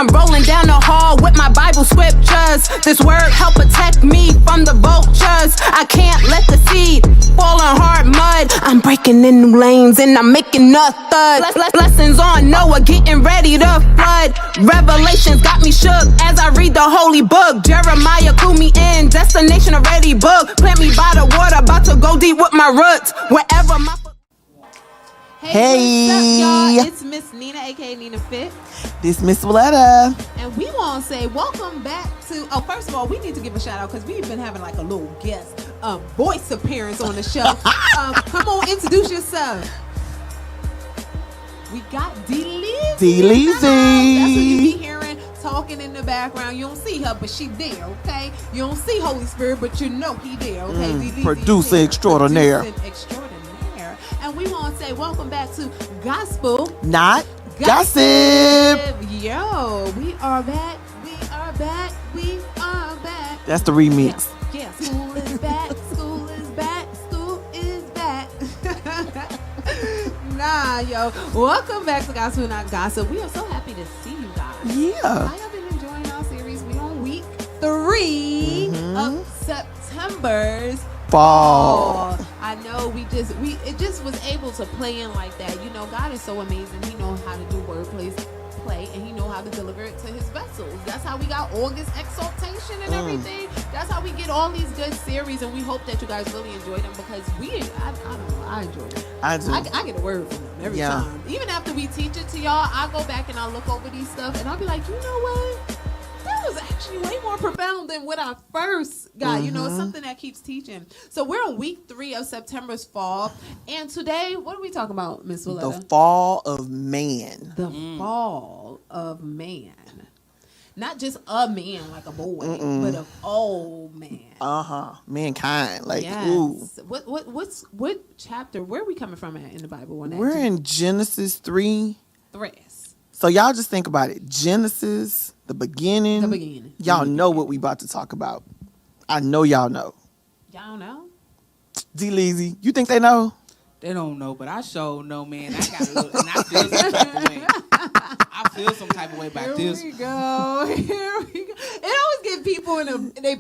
I'm rolling down the hall with my Bible scriptures. This word help protect me from the vultures. I can't let the seed fall in hard mud. I'm breaking in new lanes and I'm making a thud. Lessons on Noah getting ready to flood. Revelations got me shook as I read the holy book. Jeremiah clue me in, destination already booked. Plant me by the water, about to go deep with my roots. Wherever my Hey, what's up, y'all? It's Miss Nina, aka Nina Fit. This Miss Willetta. And we want to say welcome back to, first of all, we need to give a shout out because we've been having like a little guest voice appearance on the show. Come on, introduce yourself. We got D-Leezy. D-Leezy. That's who you be hearing talking in the background. You don't see her, but she there, okay? You don't see Holy Spirit, but you know he there, okay? D-Leezy Producer extraordinaire. Producer extraordinaire. And we want to say welcome back to Gospel Not Gossip. Yo, we are back. We are back. We are back. That's the remix. Yeah. School is back. School is back. School is back. Nah, yo. Welcome back to Gospel Not Gossip. We are so happy to see you guys. Yeah. How y'all been enjoying our series? We on week 3 of September's Fall. I know it just was able to play in like that. You know, God is so amazing. He knows how to do wordplay, and he knows how to deliver it to his vessels. That's how we got August Exaltation and everything. That's how we get all these good series, and we hope that you guys really enjoy them because I don't know, I enjoy it. I do. I get a word from them every time. Even after we teach it to y'all, I go back and I look over these stuff, and I'll be like, you know what? That was actually way more profound than what I first got. You know, it's something that keeps teaching. So we're on week 3 of September's fall. And today, what are we talking about, Miss Willetta? The fall of man. The fall of man. Not just a man like a boy, but of all man. Mankind. Like, yes. ooh. What chapter? Where are we coming from in the Bible? We're in Genesis 3. Threes. So y'all just think about it. Genesis, the beginning. The beginning. Y'all know what we about to talk about. I know y'all know. Y'all know? D-Leezy, you think they know? They don't know, but I sure know, man. I got a little, and I feel some type of way. I feel some type of way about this. Here we go. It always get people they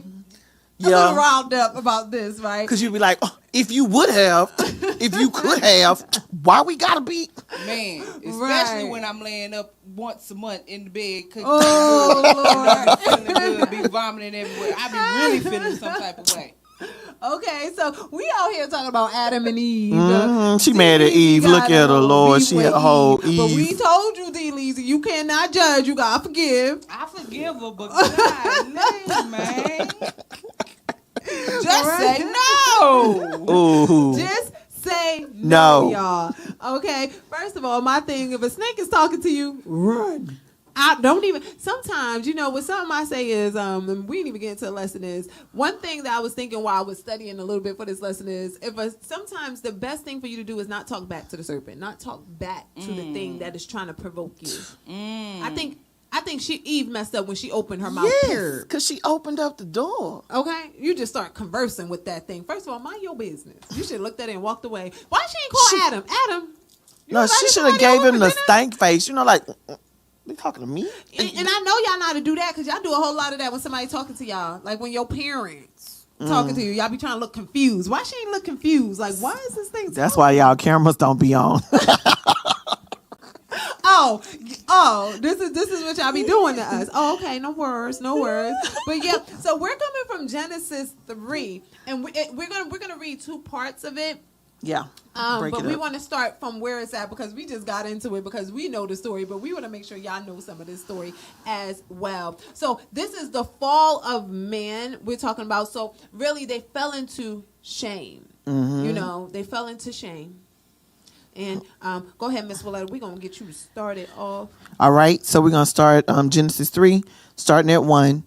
a little riled up about this, right? Because you'd be like, oh, if you would have, if you could have, why we gotta be? Man, especially Right. when I'm laying up once a month in the bed cooking. Oh, Feeling good, be vomiting everywhere. I be really feeling some type of way. okay, so we out here talking about Adam and Eve. She mad at Eve. Look at her, Lord. Beef She with a whole Eve. But we Eve. told you, D-Leezy, you cannot judge. You gotta forgive. I forgive her, but God, man. Just say no. Ooh. Just say No. no, y'all. Okay. First of all, my thing: if a snake is talking to you, run. I don't even. Sometimes, you know, what something I say is, and we didn't even get into the lesson is one thing that I was thinking while I was studying a little bit for this lesson is sometimes the best thing for you to do is not talk back to the serpent, not talk back to the thing that is trying to provoke you. I think Eve messed up when she opened her mouth. Yes, because she opened up the door. Okay, you just start conversing with that thing. First of all, mind your business. You should have looked at it and walked away. Why she ain't call Adam? Adam. No, she should have gave him the stank face. You know, like, they talking to me? And I know y'all know how to do that because y'all do a whole lot of that when somebody talking to y'all. Like when your parents talking to you, y'all be trying to look confused. Why she ain't look confused? Like, why is this thing That's why y'all cameras don't be on. Oh, this is what y'all be doing to us. Oh, okay, no words. But yeah, so we're coming from Genesis 3, and we're gonna read 2 parts of it. Yeah. But we want to start from where it's at because we just got into it because we know the story, but we want to make sure y'all know some of this story as well. So this is the fall of man we're talking about. So really, they fell into shame. You know, they fell into shame. And go ahead, Miss Willetta. We're going to get you started off. All right. So we're going to start Genesis 3, starting at 1.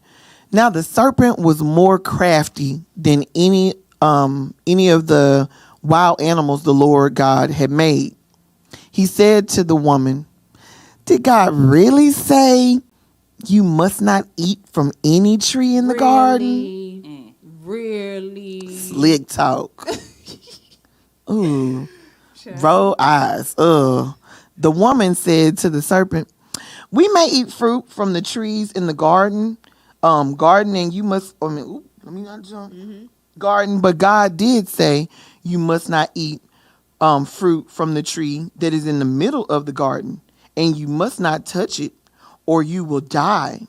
Now the serpent was more crafty than any of the wild animals the Lord God had made. He said to the woman, "Did God really say you must not eat from any tree in the garden?" Really? Slick talk. Ooh. Roll eyes. The woman said to the serpent, We may eat fruit from the trees in the garden, gardening. You must. I mean, let me not jump. Garden, but God did say you must not eat fruit from the tree that is in the middle of the garden, and you must not touch it, or you will die.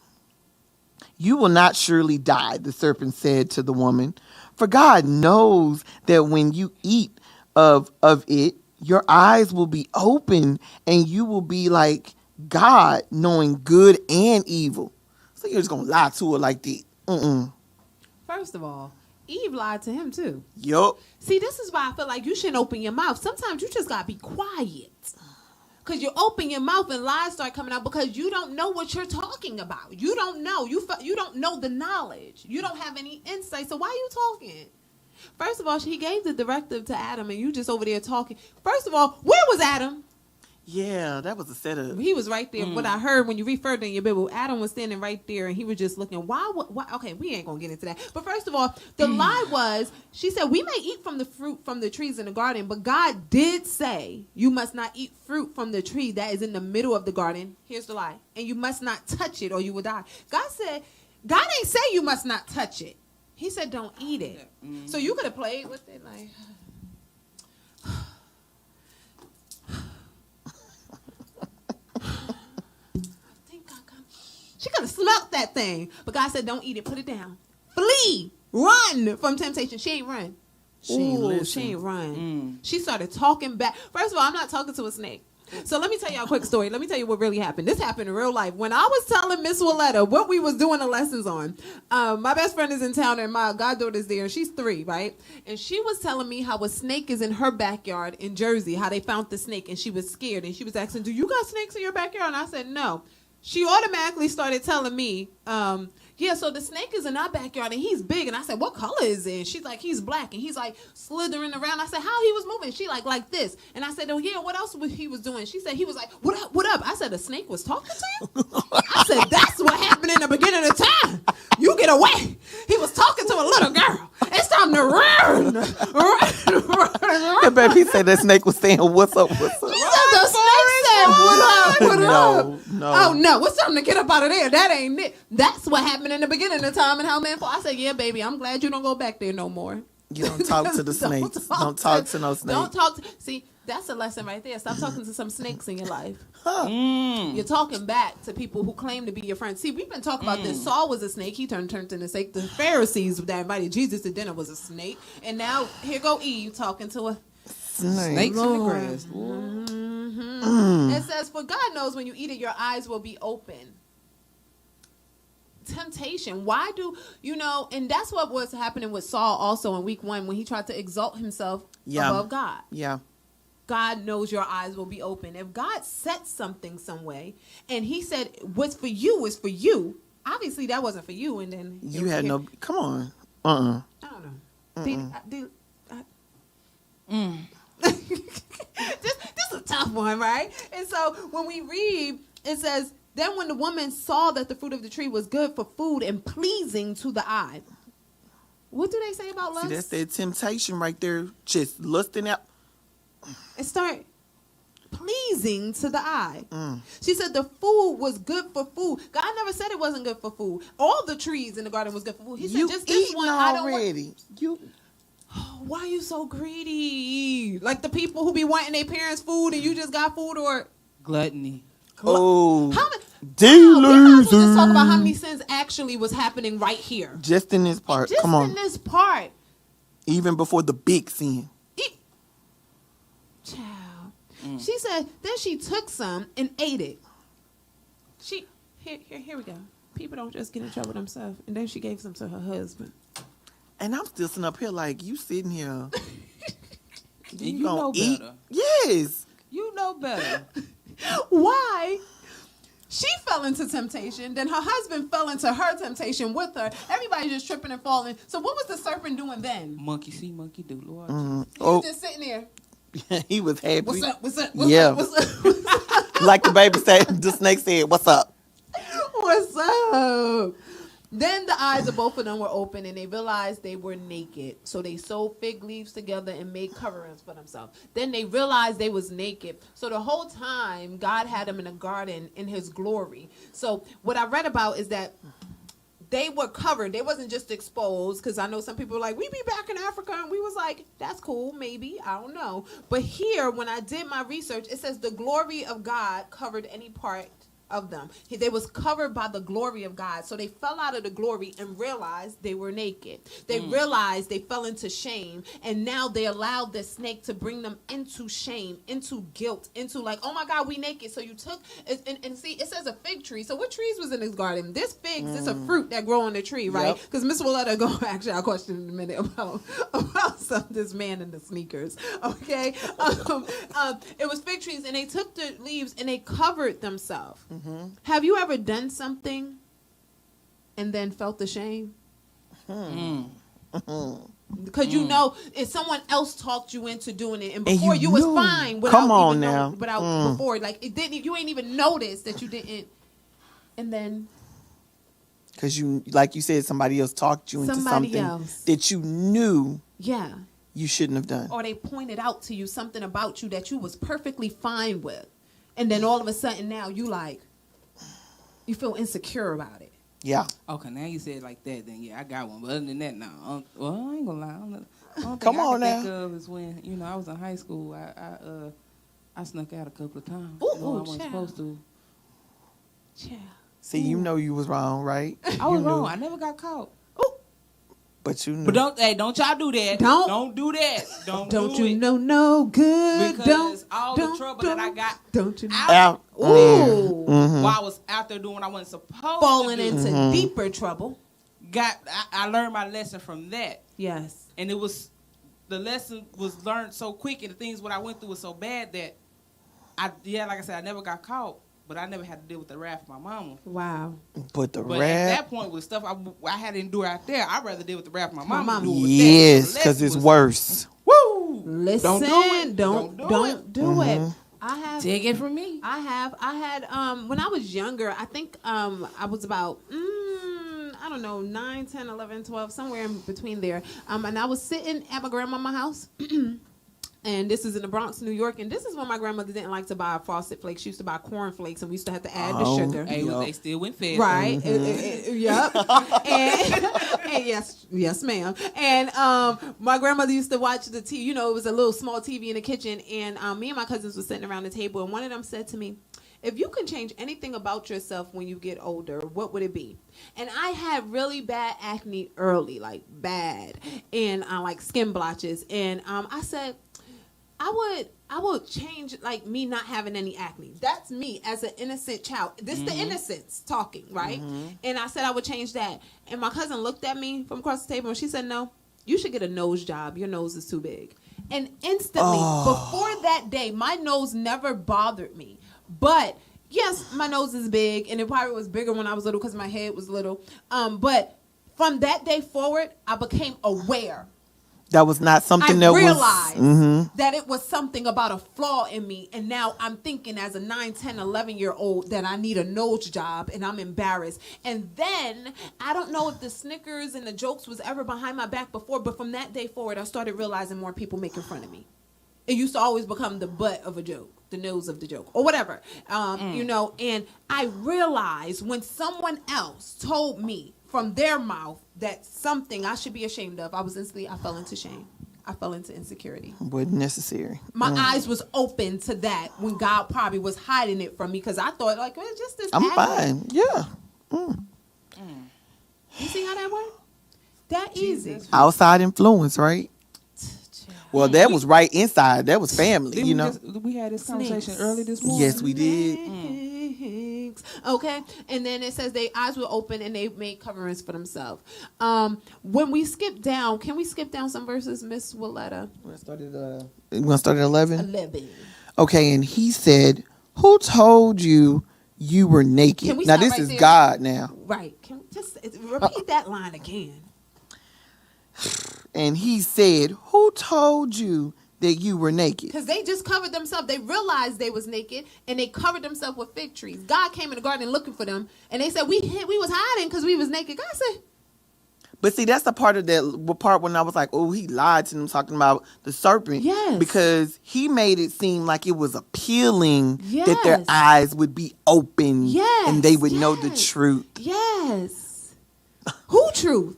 You will not surely die, the serpent said to the woman, for God knows that when you eat of it, your eyes will be open, and you will be like God, knowing good and evil. So you're just gonna lie to her like that? First of all, Eve lied to him too. Yup. See, this is why I feel like you shouldn't open your mouth. Sometimes you just gotta be quiet. Because you open your mouth and lies start coming out because you don't know what you're talking about. You don't know. You don't know the knowledge. You don't have any insight. So why are you talking? First of all, he gave the directive to Adam and you just over there talking. First of all, where was Adam? Yeah, that was a setup. He was right there. What I heard when you referred in your Bible, Adam was standing right there and he was just looking. Why? Okay, we ain't gonna get into that. But first of all, the lie was, she said, we may eat from the fruit from the trees in the garden, but God did say you must not eat fruit from the tree that is in the middle of the garden. Here's the lie. And you must not touch it or you will die. God ain't say you must not touch it. He said don't eat it. So you could have played with it like... She could have smelt that thing. But God said, don't eat it. Put it down. Flee. Run from temptation. She ain't run. She ain't run. She started talking back. First of all, I'm not talking to a snake. So let me tell you a quick story. Let me tell you what really happened. This happened in real life. When I was telling Miss Willetta what we was doing the lessons on, my best friend is in town and my goddaughter's there. And she's 3, right? And she was telling me how a snake is in her backyard in Jersey, how they found the snake. And she was scared. And she was asking, do you got snakes in your backyard? And I said, no. She automatically started telling me, yeah, so the snake is in our backyard and he's big. And I said, what color is it? And she's like, he's black. And he's like slithering around. I said, how he was moving? She like this. And I said, oh yeah, what else he was doing? She said, he was like, what up, what up? I said, the snake was talking to you? I said, that's what happened in the beginning of time. You get away. He was talking to a little girl. It's time to run. The baby said that snake was saying, what's up, what's up? She said the snake said, what up, what up? No. Oh no, it's time to get up out of there. That ain't it. That's what happened in the beginning of time and how man fought. I said, yeah, baby, I'm glad you don't go back there no more. You don't talk to the snakes. Don't talk to no snakes. Don't talk to, see, that's a lesson right there. Stop talking to some snakes in your life. You're talking back to people who claim to be your friends. See, we've been talking about this. Saul was a snake. He turned into a snake. The Pharisees that invited Jesus to dinner was a snake. And now here go Eve talking to a Snakes in the grass. It says, for God knows when you eat it, your eyes will be open. Temptation. Why do you know? And that's what was happening with Saul also in week 1 when he tried to exalt himself above God. Yeah. God knows your eyes will be open. If God set something some way and he said, what's for you is for you, obviously that wasn't for you. And then you had no, come on. I don't know. This is a tough one, right? And so when we read, it says, then when the woman saw that the fruit of the tree was good for food and pleasing to the eye. What do they say about lust? See, that's that temptation right there. Just lusting out. It start pleasing to the eye. She said the food was good for food. God never said it wasn't good for food. All the trees in the garden was good for food. He said just this one already. Why are you so greedy? Like the people who be wanting their parents' food and you just got food or Gluttony. Oh, how many? delusion. We're not supposed to talk about how many sins actually was happening right here. Just in this part. Just Come on. in this part. Even before the big sin. Child. She said, then she took some and ate it. Here we go. People don't just get in trouble themselves. And then she gave some to her husband. And I'm still sitting up here like, you sitting here. And you know eat? better. Yes. You know better. Why? She fell into temptation. Then her husband fell into her temptation with her. Everybody just tripping and falling. So what was the serpent doing then? Monkey see, monkey do, Lord. He was just sitting there. He was happy. What's up? What's up? Like the baby said, the snake said, what's up? What's up? Then the eyes of both of them were open, and they realized they were naked. So they sewed fig leaves together and made coverings for themselves. Then they realized they was naked. So the whole time, God had them in a garden in his glory. So what I read about is that they were covered. They wasn't just exposed, because I know some people were like, we be back in Africa, and we was like, that's cool, maybe, I don't know. But here, when I did my research, it says the glory of God covered any part of them. They was covered by the glory of God. So they fell out of the glory and realized they were naked. They realized they fell into shame, and now they allowed the snake to bring them into shame, into guilt, into like, oh my God, we naked. So you took and see, it says a fig tree. So what trees was in this garden? This figs, it's a fruit that grow on the tree, right? Because Miss Willetta go actually I'll question in a minute about this man in the sneakers. Okay. It was fig trees, and they took the leaves and they covered themselves. Have you ever done something and then felt the shame? Because you know, if someone else talked you into doing it, and before you was fine without Come on even now. without before, like it didn't, you ain't even noticed that you didn't, and then Because you, like you said, somebody else talked you into Somebody something else. that you knew yeah, you shouldn't have done. or they pointed out to you something about you that you was perfectly fine with, and then all of a sudden now you like, you feel insecure about it. Yeah. Okay, now you said it like that, then yeah, I got one. But other than that, no. Well, I ain't gonna lie. I don't Come think on I can now. think of is when, you know, I was in high school. I snuck out a couple of times. Ooh, You know, I wasn't child. supposed to. Child. See, you know you was wrong, right? I was You wrong. knew, I never got caught. but you knew. But don't y'all do that. Don't do that. Don't Don't do you it. know no good? Because all the don't, trouble that I got Don't you know? Out. Ooh, Mm-hmm. while I was out there doing what I wasn't supposed falling to do, into deeper trouble. I learned my lesson from that. Yes. And the lesson was learned so quick, and the things what I went through was so bad that like I said, I never got caught, but I never had to deal with the wrath of my mama. Wow. But the But at rap. that point, with stuff I had to endure out there, I'd rather deal with the wrath of my mama. mama. than do it with Yes, that. So the because lesson it's was, worse. Woo! Listen, Don't do it. don't do it. I have. Take it from me. I had when I was younger, I think I was about I don't know, 9, 10, 11, 12, somewhere in between there. And I was sitting at my grandmama's house. And this is in the Bronx, New York. And this is when my grandmother didn't like to buy Frosted Flakes. She used to buy corn flakes, and we used to have to add the sugar. Hey, Yup. they still went fed. Right. Yep. and yes, ma'am. And my grandmother used to watch the TV. You know, it was a little small TV in the kitchen, and me and my cousins were sitting around the table, and one of them said to me, "If you can change anything about yourself when you get older, what would it be?" And I had really bad acne early, like bad, and like skin blotches. And I said, I would change like me not having any acne. That's me as an innocent child. This the innocence talking, right? And I said I would change that. And my cousin looked at me from across the table and she said, "No, you should get a nose job. Your nose is too big." And instantly, before that day, my nose never bothered me. But yes, my nose is big, and it probably was bigger when I was little because my head was little. But from that day forward, I became aware. That was not something I that realized was. that it was something about a flaw in me. And now I'm thinking as a 9, 10, 11-year-old that I need a nose job, and I'm embarrassed. And then I don't know if the snickers and the jokes was ever behind my back before, but from that day forward, I started realizing more people making fun of me. It used to always become the butt of a joke, the nose of the joke, or whatever, you know. And I realized when someone else told me from their mouth that something I should be ashamed of, I fell into shame. I fell into insecurity. Wasn't necessary. My eyes was open to that when God probably was hiding it from me, because I thought like, well, it's just this. I'm acne. fine. Yeah. You see how that worked? That easy. Outside influence, right? Well, that was right inside. That was family, Didn't you know. we had this conversation Snakes. early this morning. Yes, we did. Snakes. Okay, and then it says their eyes were open and they made coverings for themselves. When we skip down, can we skip down some verses, Miss Willetta? We're gonna start at 11. 11. Okay, and he said, "Who told you you were naked?" Can we Now stop this right is there? God now. Right. Can we just repeat that line again? And he said, "Who told you that you were naked. Because they just covered themselves. They realized they was naked, and they covered themselves with fig trees. God came in the garden looking for them, and they said, we was hiding because we was naked. God said, But see, that's the part of that part when I was like, oh, he lied to them, talking about the serpent. Yes. Because he made it seem like it was appealing that their Yes. eyes would be open Yes, and they would know the yes. truth. yes. Who truth?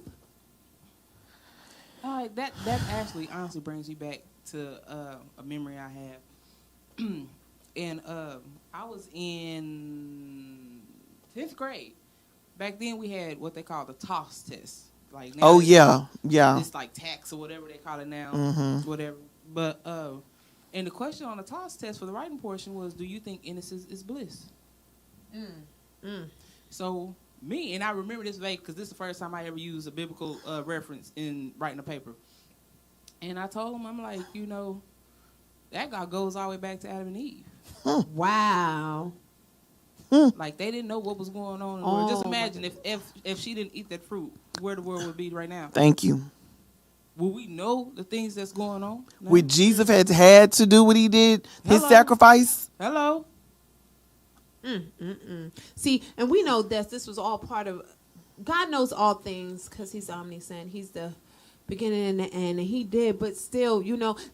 All right, that actually honestly brings me back to a memory I have. And I was in 10th grade. Back then we had what they call the TOS test. Like now Oh, it's- yeah. It's like tax or whatever they call it now, Mhm. whatever. But and the question on the TOS test for the writing portion was, do you think innocence is bliss? So me, and I remember this vague because this is the first time I ever used a biblical reference in writing a paper. And I told him, I'm like, that God goes all the way back to Adam and Eve. Wow. Like they didn't know what was going on in the world. Just Oh, imagine if she didn't eat that fruit, where the world would be right now. Thank you. Will we know the things that's going on? No. Would Jesus had to do what he did, his Hello. sacrifice? Hello. See, and we know that this was all part of, God knows all things because he's omniscient. He's the beginning and the end, and he did. But still,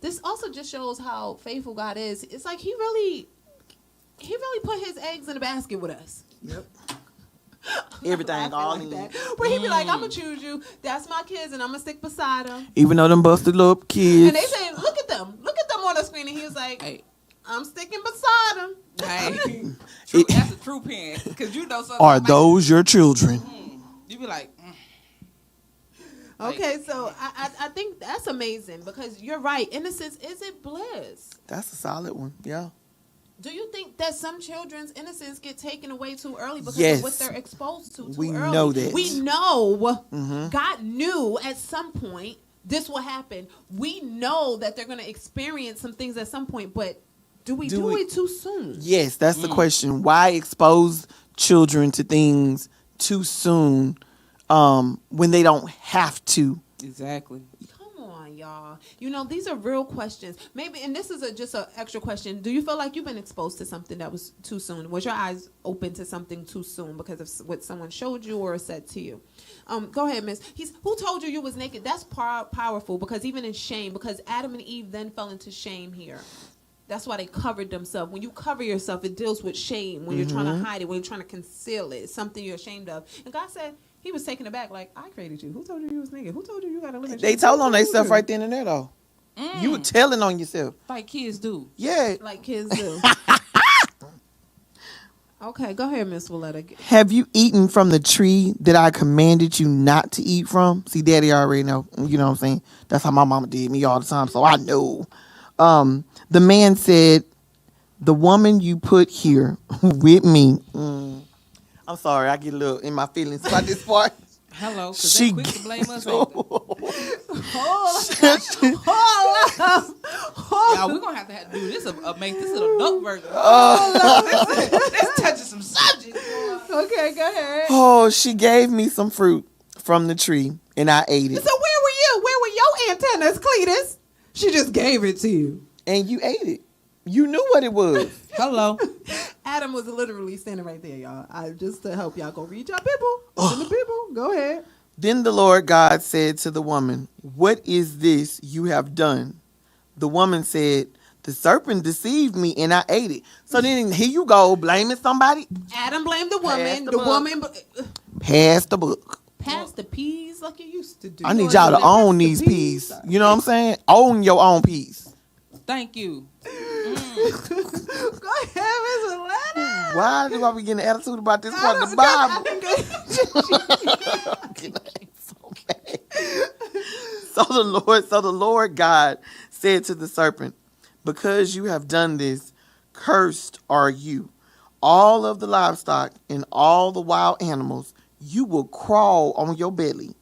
this also just shows how faithful God is. It's like he really put his eggs in a basket with us. Yep. Everything all like in. that. Where he be like, I'm gonna choose you. That's my kids, and I'm gonna stick beside them. Even though them busted up kids. And they say, look at them on the screen, and he was like, Hey. I'm sticking beside them. Hey. That's a true parent. Because something. Are those your children? You be like, Okay, so I think that's amazing because you're right. Innocence isn't bliss. That's a solid one. Yeah. Do you think that some children's innocence get taken away too early because Yes. of what they're exposed to too We early? know that. We know Mhm. God knew at some point this will happen. We know that they're going to experience some things at some point, but do we do it too soon? Yes, that's the question. Why expose children to things too soon when they don't have to? exactly. Come on, y'all. These are real questions. Maybe, and this is just an extra question. Do you feel like you've been exposed to something that was too soon? Was your eyes open to something too soon because of what someone showed you or said to you? Go ahead, miss. Who told you was naked? That's powerful because even in shame, because Adam and Eve then fell into shame here. That's why they covered themselves. When you cover yourself, it deals with shame. When you're trying to hide it, when you're trying to conceal it, it's something you're ashamed of. And God said, he was taken aback, like, I created you. Who told you was naked? Who told you got to live in They shame? told Who on told themselves you? right then and there, though. You were telling on yourself. Like kids do. Yeah. Like kids do. Okay, go ahead, Miss Willetta. Have you eaten from the tree that I commanded you not to eat from? See, Daddy already know. You know what I'm saying? That's how my mama did me all the time, so I know. The man said, the woman you put here with me. I'm sorry, I get a little in my feelings about this part. Hello. Because She they quick to blame us. Ain't Y'all, we're going to have to do this, make this an adult version. This touching some subjects. Okay, go ahead. Oh, she gave me some fruit from the tree, and I ate it. So where were you? Where were your antennas, Cletus? She just gave it to you. And you ate it. You knew what it was. Hello. Adam was literally standing right there, y'all. Just to help y'all go read y'all people. Listen to people. Go ahead. Then the Lord God said to the woman, what is this you have done? The woman said, the serpent deceived me and I ate it. So then here you go, blaming somebody. Adam blamed the Pass woman. the The buck. woman Pass the book. passed the peas like you used to do. I need y'all to own these peas. You know what I'm saying? Own your own peas. Thank you. Go ahead, Miss Willetta. Why do I be getting an attitude about this part of the Bible? So the Lord God said to the serpent, because you have done this, cursed are you. All of the livestock and all the wild animals, you will crawl on your belly,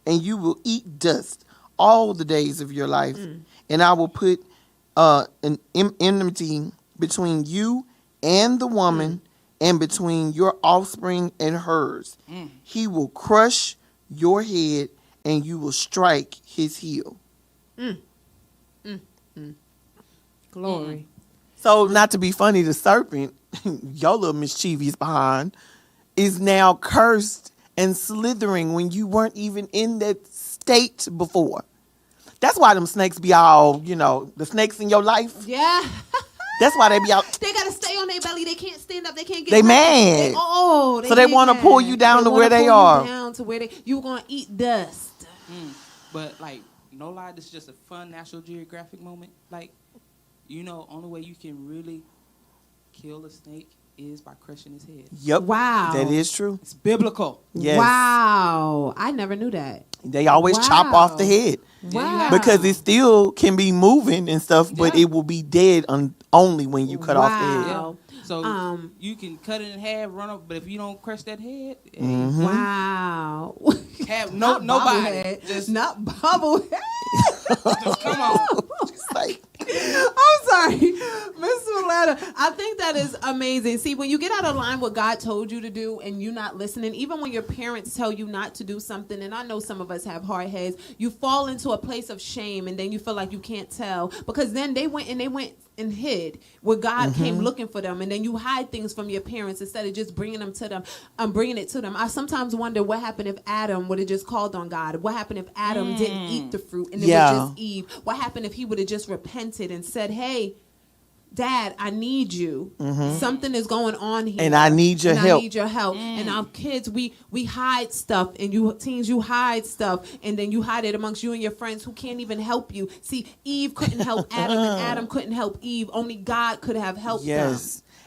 and you will eat dust all the days of your life. And I will put an enmity between you and the woman, and between your offspring and hers. He will crush your head, and you will strike his heel. Glory. So, not to be funny, the serpent, your little mischievous behind, is now cursed and slithering when you weren't even in that state before. That's why them snakes be all, the snakes in your life. Yeah. That's why they be out. They gotta stay on their belly. They can't stand up. They can't get. They up. mad. So they want to pull you down to where they are. Down to where you gonna eat dust. But like, no lie, this is just a fun National Geographic moment. Like, only way you can really kill a snake is by crushing his head. Yep. Wow. That is true. It's biblical. Yes. Wow. I never knew that. They always chop off the head. Wow. Because it still can be moving and stuff, but Yeah. it will be dead only when you cut off the head. Wow. So you can cut it in half, run up, but if you don't crush that head, Wow. have Not nobody. bobblehead. Just Not bobblehead. come on. Just like, I'm sorry, Miss Willetta. I think that is amazing. See, when you get out of line what God told you to do and you're not listening, even when your parents tell you not to do something, and I know some of us have hard heads, you fall into a place of shame and then you feel like you can't tell because then they went and hid where God came looking for them, and then you hide things from your parents instead of just bringing them to them. Bringing it to them. I sometimes wonder what happened if Adam would have just called on God. What happened if Adam didn't eat the fruit and it was just Eve? What happened if he would have just repented and said, "Hey, Dad, I need you. Something is going on here, and I need your help. I need your help." And our kids, we hide stuff, and you teens, you hide stuff, and then you hide it amongst you and your friends who can't even help you. See, Eve couldn't help Adam, and Adam couldn't help Eve. Only God could have helped them.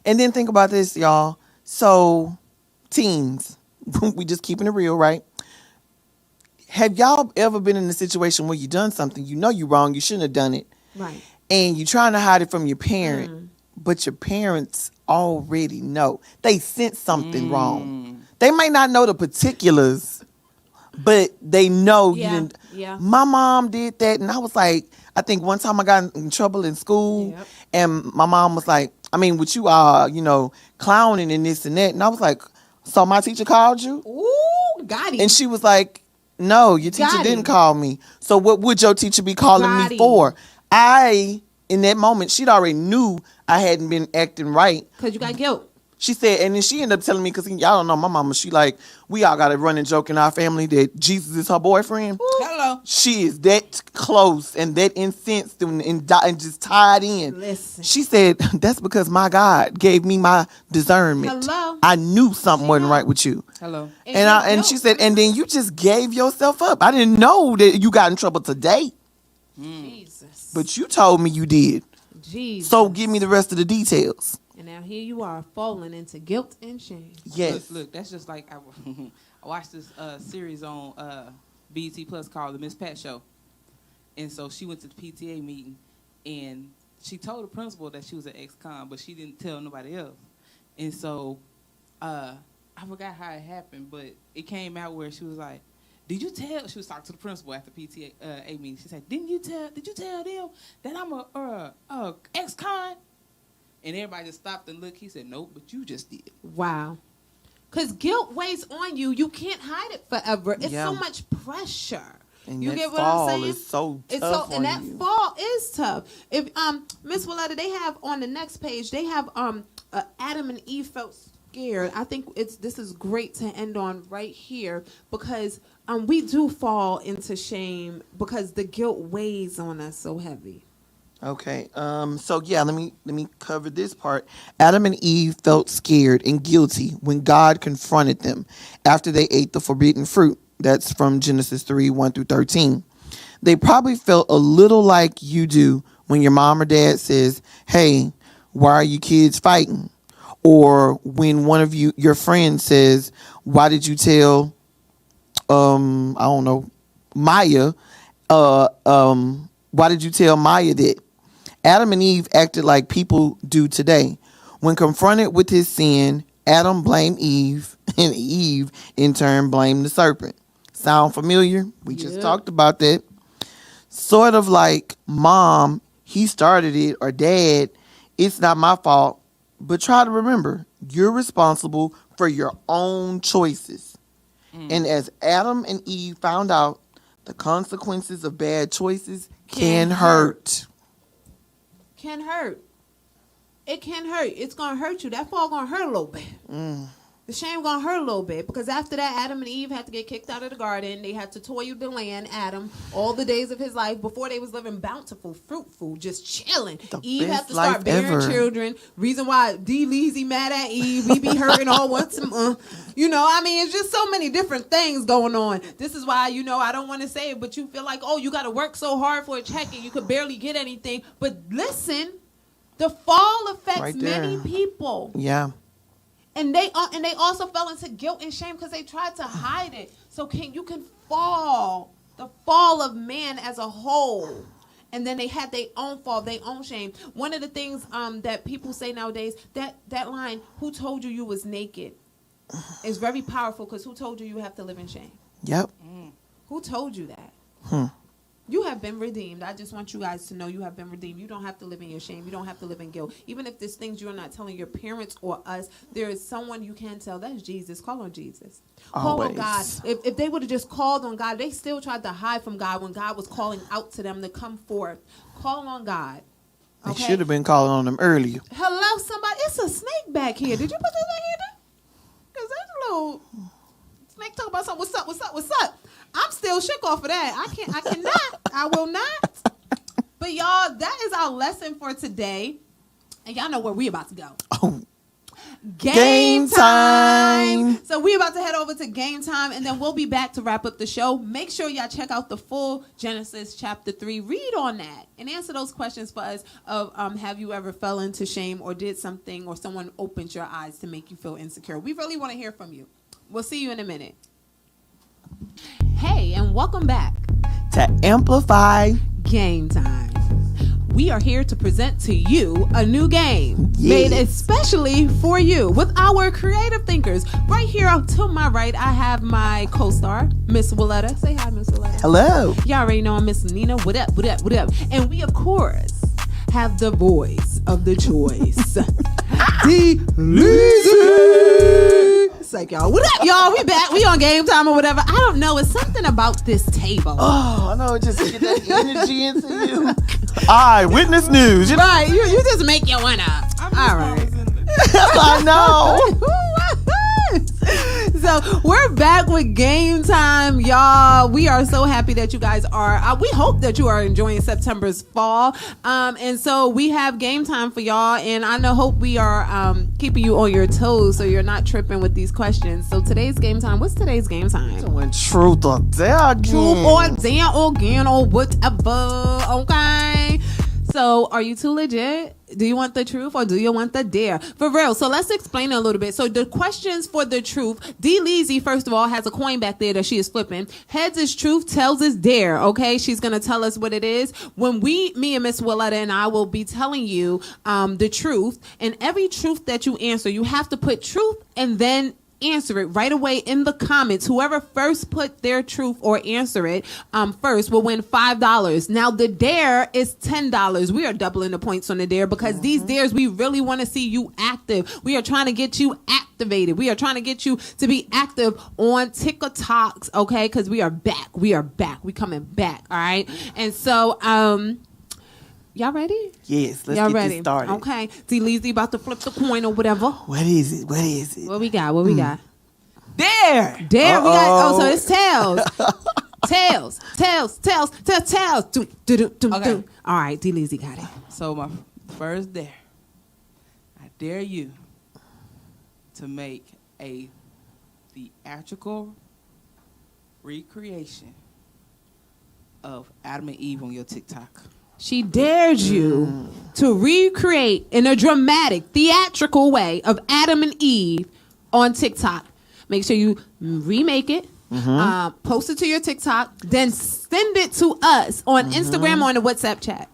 And then think about this, y'all. So, teens, we just keeping it real, right? Have y'all ever been in a situation where you done something, you wrong, you shouldn't have done it, Right. and you're trying to hide it from your parent, but your parents already know. They sense something wrong. They might not know the particulars, but they know. Yeah, You didn't. yeah. My mom did that, and I was like, I think one time I got in trouble in school, Yep. and my mom was like, with you are, clowning and this and that, and I was like, so my teacher called you? Ooh, got him. And she was like, no, your teacher Got didn't him. call me. So what would your teacher be calling Got me him. for? In that moment, she'd already knew I hadn't been acting right. Because you got guilt. She said, and then she ended up telling me, because y'all don't know my mama, she like, we all got a running joke in our family that Jesus is her boyfriend. Hello. She is that close and that incensed and just tied in. Listen. She said, that's because my God gave me my discernment. Hello. I knew something wasn't right with you. Hello. And she said, and then you just gave yourself up. I didn't know that you got in trouble today, Jesus. but you told me you did. Jesus. So give me the rest of the details. And now here you are falling into guilt and shame. Yes. Look, that's just like I watched this series on BET Plus called The Miss Pat Show. And so she went to the PTA meeting, and she told the principal that she was an ex-con, but she didn't tell nobody else. And so I forgot how it happened, but it came out where she was like, did you tell, she was talking to the principal after PTA meeting. She said, did you tell them that I'm a ex-con? And everybody just stopped and looked. He said, nope, but you just did. Wow. Because guilt weighs on you. You can't hide it forever. It's so much pressure. And you that get what fall I'm saying? is so tough on and that you. fall is tough. If Miss Willetta, they have on the next page, they have Adam and Eve felt scared. I think this is great to end on right here because we do fall into shame because the guilt weighs on us so heavy. Okay. So yeah, let me cover this part. Adam and Eve felt scared and guilty when God confronted them after they ate the forbidden fruit. That's from Genesis 3:1-13. They probably felt a little like you do when your mom or dad says, "Hey, why are you kids fighting?" Or when one of your friends says, "Why did you tell I don't know, Maya, why did you tell Maya that?" Adam and Eve acted like people do today. When confronted with his sin, Adam blamed Eve, and Eve, in turn, blamed the serpent. Sound familiar? We just talked about that. Sort of like, Mom, he started it, or Dad, it's not my fault. But try to remember, you're responsible for your own choices. And as Adam and Eve found out, the consequences of bad choices can hurt. can hurt. It can hurt. It's gonna hurt you. That fall gonna hurt a little bit. The shame gonna hurt a little bit, because after that, Adam and Eve had to get kicked out of the garden. They had to toil the land, Adam, all the days of his life before they was living bountiful, fruitful, just chilling. Eve had to start bearing children. Reason why D. Leezy mad at Eve. We be hurting all once a month. You know, I mean, it's just so many different things going on. This is why, you know, I don't want to say it, but you feel like, oh, you got to work so hard for a check and you could barely get anything. But listen, the fall affects many people. Yeah. And they also fell into guilt and shame because they tried to hide it. So you can fall, the fall of man as a whole. And then they had their own fall, their own shame. One of the things that people say nowadays, that line, who told you was naked, is very powerful, because who told you have to live in shame? Yep. Who told you that? You have been redeemed. I just want you guys to know you have been redeemed. You don't have to live in your shame. You don't have to live in guilt. Even if there's things you're not telling your parents or us, there is someone you can tell. That's Jesus. Call on Jesus. Call on God. If they would have just called on God, they still tried to hide from God when God was calling out to them to come forth. Call on God. Okay? They should have been calling on them earlier. Hello, somebody. It's a snake back here. Did you put that back here? Because that's a little snake talking about something. What's up? What's up? What's up? I'm still shook off of that. I cannot. I will not. But y'all, that is our lesson for today. And y'all know where we about to go. Oh. Game time. So we about to head over to Game Time, and then we'll be back to wrap up the show. Make sure y'all check out the full Genesis chapter 3. Read on that and answer those questions for us of have you ever fell into shame or did something or someone opened your eyes to make you feel insecure. We really want to hear from you. We'll see you in a minute. Hey, and welcome back to Amplify Game Time. We are here to present to you a new game made especially for you with our creative thinkers. Right here to my right, I have my co-star, Miss Willetta. Say hi, Miss Willetta. Hello. Y'all already know I'm Miss Nina. What up, what up, what up? And we, of course, have the voice of the choice, D. Leezy. It's like, y'all, what up, y'all? We back. We on Game Time or whatever. I don't know. It's something about this table. Oh, I know. Just get that energy into you. Eyewitness news. You know? Right. You just make your one up. All right. I know. So we're back with Game Time, y'all. We are so happy that you guys are. We hope that you are enjoying September's fall. And so we have Game Time for y'all. And I hope we are keeping you on your toes so you're not tripping with these questions. So today's Game Time. What's today's Game Time? Doing truth or dare again. Truth or dare again or whatever. Okay. So are you too legit? Do you want the truth or do you want the dare? For real. So let's explain it a little bit. So the questions for the truth. D. Leezy, first of all, has a coin back there that she is flipping. Heads is truth, tails is dare. Okay. She's going to tell us what it is. When me and Miss Willetta and I will be telling you the truth. And every truth that you answer, you have to put truth and then answer it right away in the comments. Whoever first put their truth or answer it first will win $5. Now the dare is $10. We are doubling the points on the dare because these dares, we really want to see you active. We are trying to get you activated. We are trying to get you to be active on TikToks, okay? Because we are back. We are back. We coming back, all right? And so y'all ready? Yes, let's y'all get ready? This started. Okay. D. Leezy about to flip the coin or whatever. What is it? What is it? What we got? What we got? Dare. Dare. We got. Oh, so it's tails. tails. Okay. All right. D. Leezy got it. So my first dare. I dare you to make a theatrical recreation of Adam and Eve on your TikTok. She dared you to recreate in a dramatic, theatrical way of Adam and Eve on TikTok. Make sure you remake it, post it to your TikTok, then send it to us on Instagram or on the WhatsApp chat.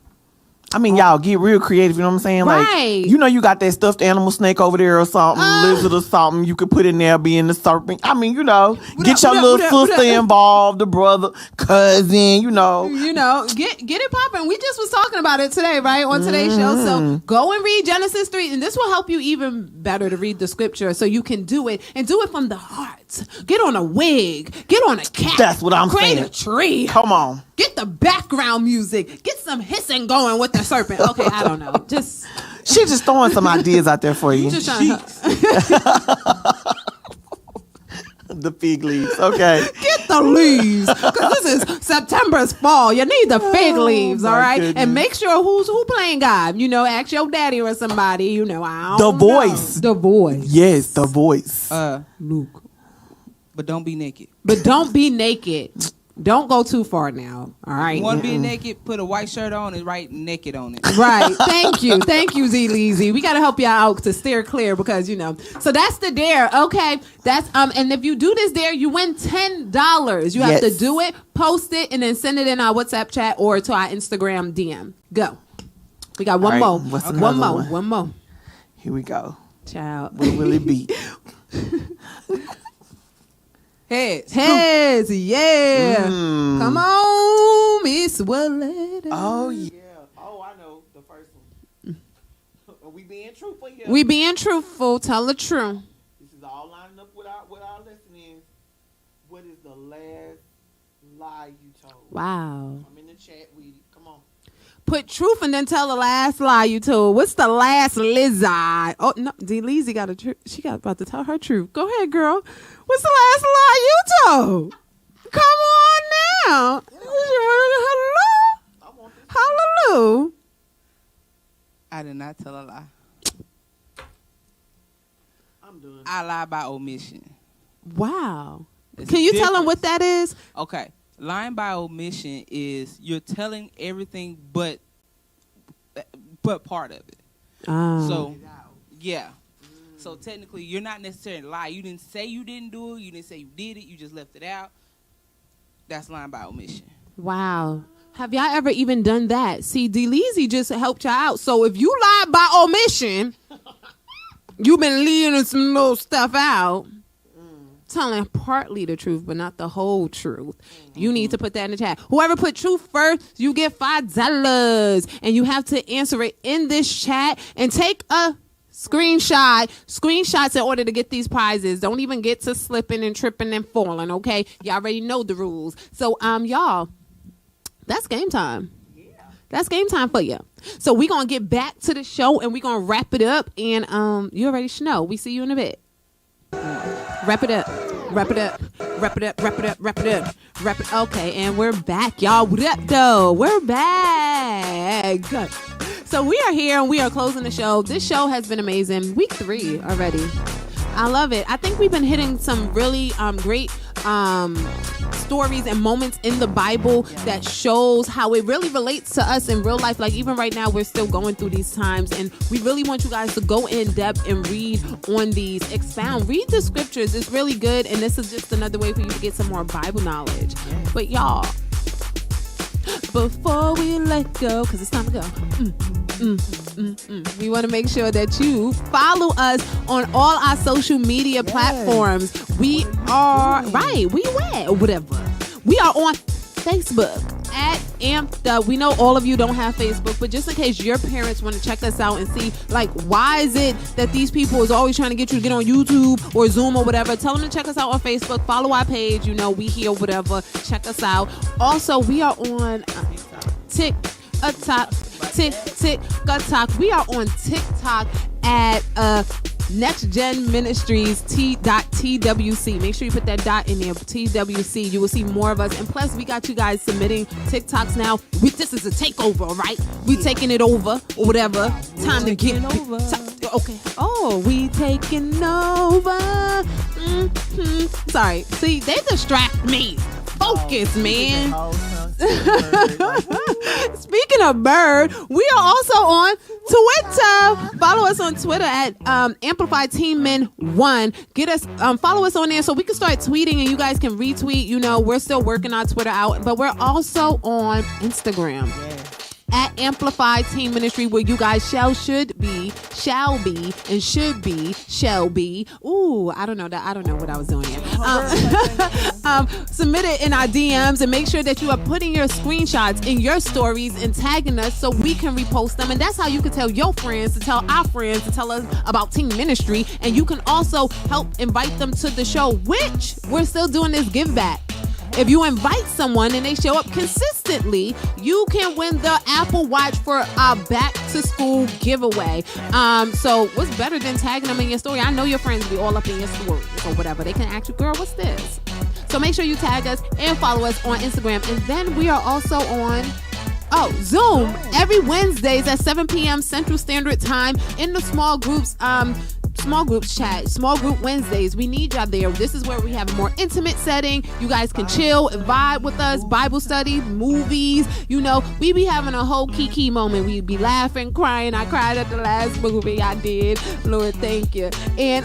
I mean, y'all get real creative, you know what I'm saying? Right. Like, you know you got that stuffed animal snake over there or something, lizard or something you could put in there being the serpent. I mean, you know, get your little sister involved, the brother, cousin, you know. You know, get it popping. We just was talking about it today, right, on today's show. So go and read Genesis 3, and this will help you even better to read the scripture so you can do it, and do it from the heart. Get on a wig. Get on a cap. That's what I'm saying. Create a tree. Come on. Get the background music. Get some some hissing going with the serpent. Okay, I don't know. Just She just throwing some ideas out there for you. just trying to The fig leaves. Okay. get the leaves because this is September's fall. You need the fig leaves, all my right? goodness. And make sure who playing God. You know, ask your daddy or somebody. You know, I The don't Voice. know. The Voice. Yes, The Voice. Luke. But don't be naked. But don't be naked. Don't go too far now. All right. You want to be naked? Put a white shirt on and write naked on it. Right. Thank you, Z Leezy. We got to help y'all out to steer clear because so that's the dare. Okay, that's and if you do this dare, you win $10. You have to Yes. do it, post it, and then send it in our WhatsApp chat or to our Instagram DM. Go. We got one All right, more. what's One another more. one? One more. Here we go. Child. What will it be? Heads. Heads. Yeah. Come on, Miss Willett. Oh yeah. Oh, I know the first one. Are we being truthful here? We being truthful. Tell the truth. This is all lining up with our listeners. What is the last lie you told? Wow. I'm in the chat with you. Come on. Put truth and then tell the last lie you told. What's the last lizard? Oh no, D. Leezy got she got about to tell her truth. Go ahead, girl. What's the last lie you told? Come on now. Hello. Hallelujah. I did not tell a lie. I'm done. I lie by omission. Wow. There's Can a you tell them difference. what that is? Okay. Lying by omission is you're telling everything but part of it. So, yeah. So technically, you're not necessarily lying. You didn't say you didn't do it. You didn't say you did it. You just left it out. That's lying by omission. Wow. Have y'all ever even done that? See, D. Leezy just helped y'all out. So if you lied by omission, you've been leaving some little stuff out. Telling partly the truth, but not the whole truth. You need to put that in the chat. Whoever put truth first, you get $5. And you have to answer it in this chat and take a screenshots in order to get these prizes. Don't even get to slipping and tripping and falling, okay? Y'all already know the rules. So, y'all, that's game time. That's game time for you. So we're going to get back to the show and we're going to wrap it up. And you already know. We see you in a bit. Wrap it up. Wrap it up. Wrap it up. Wrap it up. Wrap it up. Wrap it. Okay, and we're back, y'all. What up, though? We're back. So we are here and we are closing the show. This show has been amazing. Week 3 already. I love it. I think we've been hitting some really great stories and moments in the Bible that shows how it really relates to us in real life. Like even right now, we're still going through these times, and we really want you guys to go in depth and read on these, read the scriptures. It's really good, and this is just another way for you to get some more Bible knowledge. But y'all, before we let go, because it's time to go, we want to make sure that you follow us on all our social media platforms. We are whatever. We are on Facebook at Amped Up. We know all of you don't have Facebook, but just in case your parents want to check us out and see, like, why is it that these people is always trying to get you to get on YouTube or Zoom or whatever, tell them to check us out on Facebook. Follow our page. You know, we here, whatever. Check us out. Also, we are on TikTok. We are on TikTok at Next Gen Ministries T.TWC. Make sure you put that dot in there, TWC. You will see more of us. And plus, we got you guys submitting TikToks now. This is a takeover, all right? We taking it over or whatever. Time to get over. Okay. Oh, we taking over. Sorry. See, they distract me. Focus, man. Speaking of bird, we are also on Twitter. Follow us on Twitter at Amplified Team Men 1. Get us, follow us on there so we can start tweeting and you guys can retweet. You know, we're still working our Twitter out, but we're also on Instagram. At Amplified Team Ministry, where you guys shall be, and should be, shall be. Ooh, I don't know what I was doing here. Submit it in our DMs and make sure that you are putting your screenshots in your stories and tagging us so we can repost them. And that's how you can tell your friends to tell our friends to tell us about Team Ministry. And you can also help invite them to the show, which we're still doing this give back. If you invite someone and they show up consistently, you can win the Apple Watch for our back to school giveaway. So what's better than tagging them in your story? I know your friends be all up in your stories or whatever. They can ask you, girl, what's this? So make sure you tag us and follow us on Instagram. And then we are also on Zoom every Wednesdays at 7 p.m. Central Standard Time in the small groups chat, small group Wednesdays. We need y'all there. This is where we have a more intimate setting. You guys can chill and vibe with us, Bible study, movies. You know, we be having a whole kiki moment. We be laughing, crying. I cried at the last movie I did. Lord, thank you. And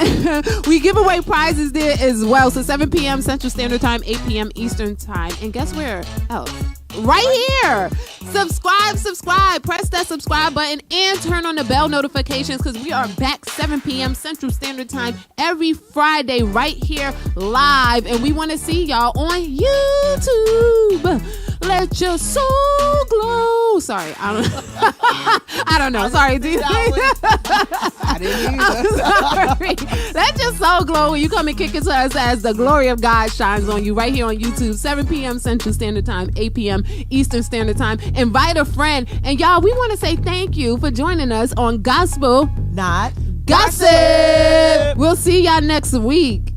we give away prizes there as well. So 7 p.m. Central Standard Time, 8 p.m. Eastern Time. And guess where else? Right here. Subscribe. Press that subscribe button and turn on the bell notifications because we are back 7 p.m. Central Standard Time every Friday right here live. And we want to see y'all on YouTube. Let your soul glow. Sorry, I don't know. Sorry, D. I didn't either. Sorry. Let your soul glow when you come and kick it to us as the glory of God shines on you right here on YouTube, 7 p.m. Central Standard Time, 8 p.m. Eastern Standard Time. Invite a friend. And y'all, we want to say thank you for joining us on Gospel Not Gossip. We'll see y'all next week.